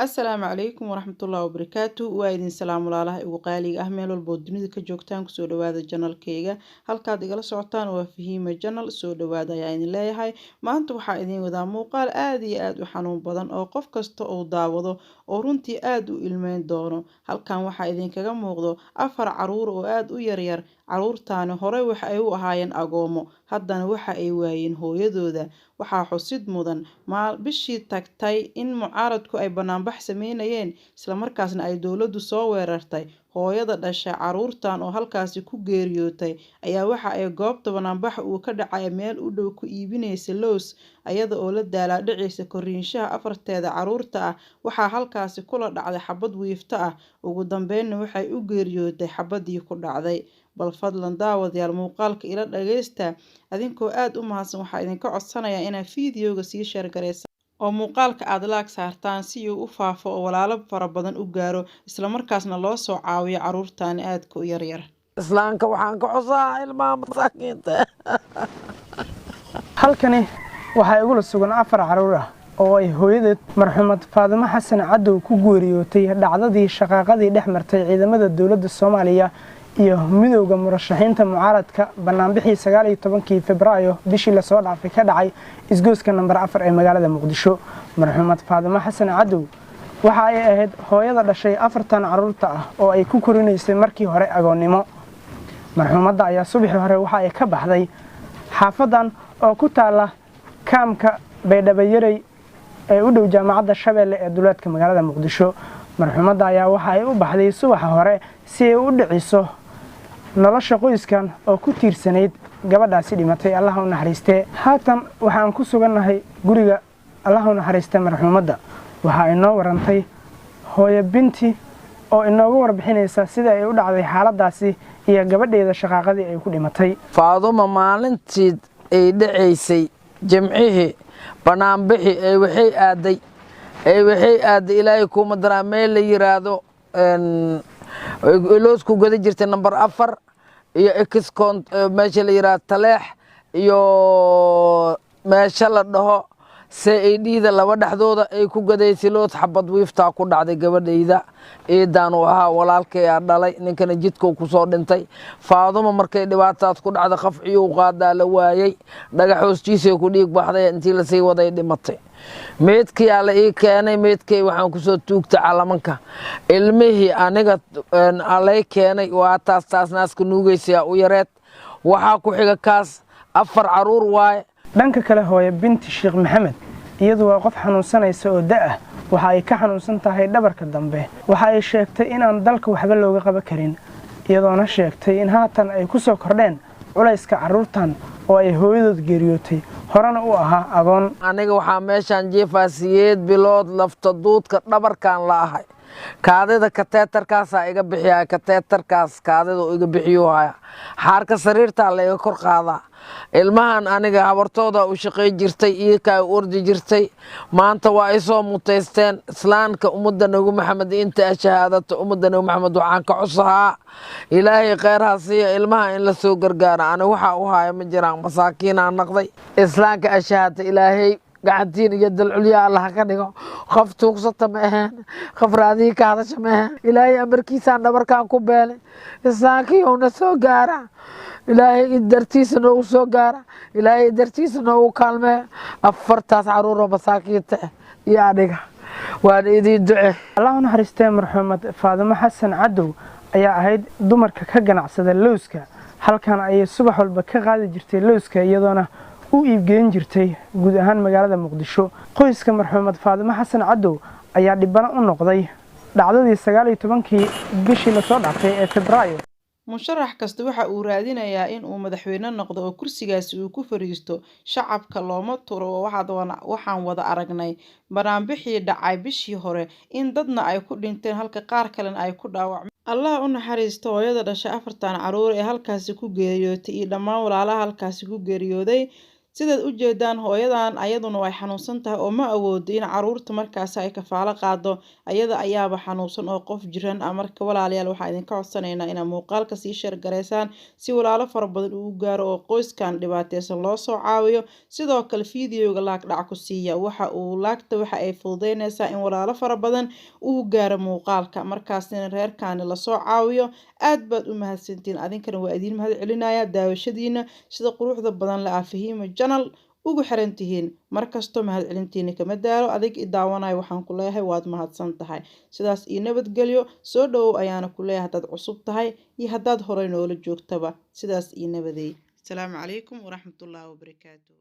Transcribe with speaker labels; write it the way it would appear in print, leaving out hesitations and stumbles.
Speaker 1: السلام عليكم ورحمة الله وبركاته وإذن سلام الله وقالي أهمل البودنيد كجوكتان كسود هذا الجنال كيجا هل كاد يجلس سعطان وفيهم الجنال سود هذا يعني لا هاي ما أنتوا حائدين وذا قال آدي وحنون بدن أو قف كست أو داوضو أو رنتي إلمين دونه هل كان وحائدين كجم وغضو أفر عرور وآد ويرير عرور تاني هراي وحأيو هاين أقومو هدنا وحأيوين هو يذوذا waxaa xusid mudan bishii tagtay in mucaaradku ay banaanbax sameynayeen isla markaasna ay dowladdu soo weerartay hooyada dhashay caruurtan oo halkaasi ku geeriyootay ayaa waxa ay goobta banaanbax uu ka dhacay meel u dhow ku iibinaysa loos ayada oo la daalaadhicaysa koriinshaha afarteeda caruurta ah waxaa halkaasi kula dhacday xabad wiifto ah ugu dambeynna waxay u geeriyootay xabadii ku dhacday bal fadlan daawadayaal muuqaalka ila dhageysta adinkoo aad u mahadsan waxaa idinka codsanayaa inaad fiidiyowga sii share gareysaan oo muuqaalka aad laag saartaan si uu u faafo oo walaalo fara badan u gaaro isla markaasna loo soo caawiyo caruurtan aadka u yaryar
Speaker 2: islaanka waxaan ka xusaa ilmaha masaakiinta
Speaker 3: halkani waxaa igula sugan 4 caruur ah oo ay hooyadeed marxuumad Faadimo Xasan Cadow ku geeriyootay dhacdadii shaqaaqadii dhex martay ciidamada dowladda Soomaaliya iyo midowga murashaxiinta mucaaradka banaanbixii 19 Febraayo bishii la soo dhaafay ka dhacay isgooska number 4 ee magaalada Muqdisho marxuumad Faadimo Xasan Cadow waxa ay ahayd hooyada dhashay 4 caruurta ah oo ay ku korinaysay markii hore agoonnimo marxuumadda ayaa subaxii hore waxa ay ka baxday xaafadan oo ku taala kaamka Baydhabo-Yaray ee u dhow jaamacadda Shabeelle ee duleedka magaalada Muqdisho marxuumadda ayaa waxa ay u baxday subaxa hore si ay u dhiciso nolosha qoyskan oo ku tiirsanayd gabadhaasi dhimatay Allah u naxariistee haatan waxaan ku sugannahay guriga Allah u naxariistee marxuumadda waxa ay noo warantay hooyo binti oo inoogu warbixinaysa sida ay u dhacday xaaladaasi iyo gabadheeda shaqaaqadii ay ku dhimatay
Speaker 2: Faaduma maalintii ay dhacaysay jamcihi banaanbixi ay waxay aaday ilaahay kuma daraa meel la yiraahdo loosku gada jirtay number 4 iyo X-con meesha la yiraahdo Taleex iyo meesha la dhaho CID-da laba dhaxdooda ay ku gadaysay loos xabad wiifta ku dhacday gabadhayda eedaan oo ahaa walaalkay dhalay ninkana jidka ku soo dhintay Faaduma markay dhibaataad ku dhacday qafciyo qaadaa la waayay dhagax hoostiisa ku dhiig baxday intii la sii waday dhimatay meedkii ala ii keenay meedkii waxaan ku soo tuugtay calamanka ilmihii aniga alay keenay waa taas naaska nuugaysa u yareed waxa ku xiga kaas 4 caruur waay
Speaker 3: dhanka kale hooyo binti Sheekh Maxamed iyadu waa qof xanuunsanaysa oo da' ah waxa ay ka xanuunsan tahay dhabarka dambe waxa ay sheegtay in aan dalka waxba looga qaban karin iyadoona sheegtay in haatan ay ku soo kordheen culayska caruurtan oo ay hooyadood geeriyootay horena u ahaa agoon
Speaker 2: aniga waxa meeshan jeefaasiyeed bilood lafta duudka dhabarkan la ahay kaadida kateetarkaas iga bixiyaa kateetarkaas kaadida iga bixiyo haya xaarka sariirta la iga kor qaadaa ilmahan aniga habartooda u shaqay jirtay iyo ka ordi jirtay maanta waa ay soo muteysteen islaanka ummadda nagu maxamed inta shahaadada ummadda nagu maxamed waxaan ka cushaa ilaahay khayraha siiyo ilmaha in la soo gargaaro aniga waxa u haya ma jiraan masaakiin aan naqday islaanka shahaadada ilaahay gacantiin iyo dalculya Allah ka dhigo qof tuugsata ma ahaan qof raadii ka hadasha ma ahaan ilaahay amarkiisa dhabarkan ku beelay islaanka oo soo gaara ilaahay dartiisa noo soo gaara ilaahay dartiisa noo kaalmee 4 caruur oo masaakiinta iyo adiga waan idin ducee
Speaker 3: Allah u naxariistee marxuumad Faadimo Xasan Cadow ayaa ahayd dumarka ka ganacsada looska halkan ay subax walba ka qaadi jirtay looska iyadoona u iibgeyn jirtay guud ahaan magaalada Muqdisho qoyska marxuumad Faadimo Xasan Cadow ayaa dhibana u noqday dhacdadii 19 bishii la soo dhaafay ee Febraayo
Speaker 1: musharax kasta waxa uu raadinayaa in uu madaxweyne noqdo oo kursigaasi uu ku fariisto shacabka looma turo waxaan wada aragnay banaanbixii dhacay bishii hore in dadna ay ku dhinteen halka qaar kalena ay ku dhaawacmeen Allah u naxariisto hooyada dhashay 4 caruur ee halkaasi ku geeriyootay iyo dhammaan walaalaha halkaasi ku geeriyooday sidaad u jeedaan hooyadan ayaduna way xanuunsan tahay oo ma awoodo in caruurta markaas ay kafaalo qaado ayada ayaaba xanuunsan oo qof jiran ah marka walaalayaal waxaan idinka codsanaynaa inaad muuqaalka sii share gareysaan si walaalo fara badan uu gaaro oo qoyskan dhibaateysan loo soo caawiyo sidoo kale fiidiyoga laag dhac ku siiya waxa ay fududeynaysaa in walaalo fara badan uu gaaro muuqaalka markaasina reerkaani lasoo caawiyo aad baad u mahadsantiin adinkana waa idin mahad celinaya daawashadiina sida quruxda badan la Fahima channel ugu xiran tihiin markasto mahad celintiina kama daalo adig i daawanayo waxaan ku leeyahay waad mahadsan tahay sidaas ii nabadgelyo soo dhawow ayaana ku leeyahay hadaad cusub tahay iyo hadaad horey noola joogtaba sidaas ii nabadeey assalaamu calaykum waraxmatullaahi wabarakaatuh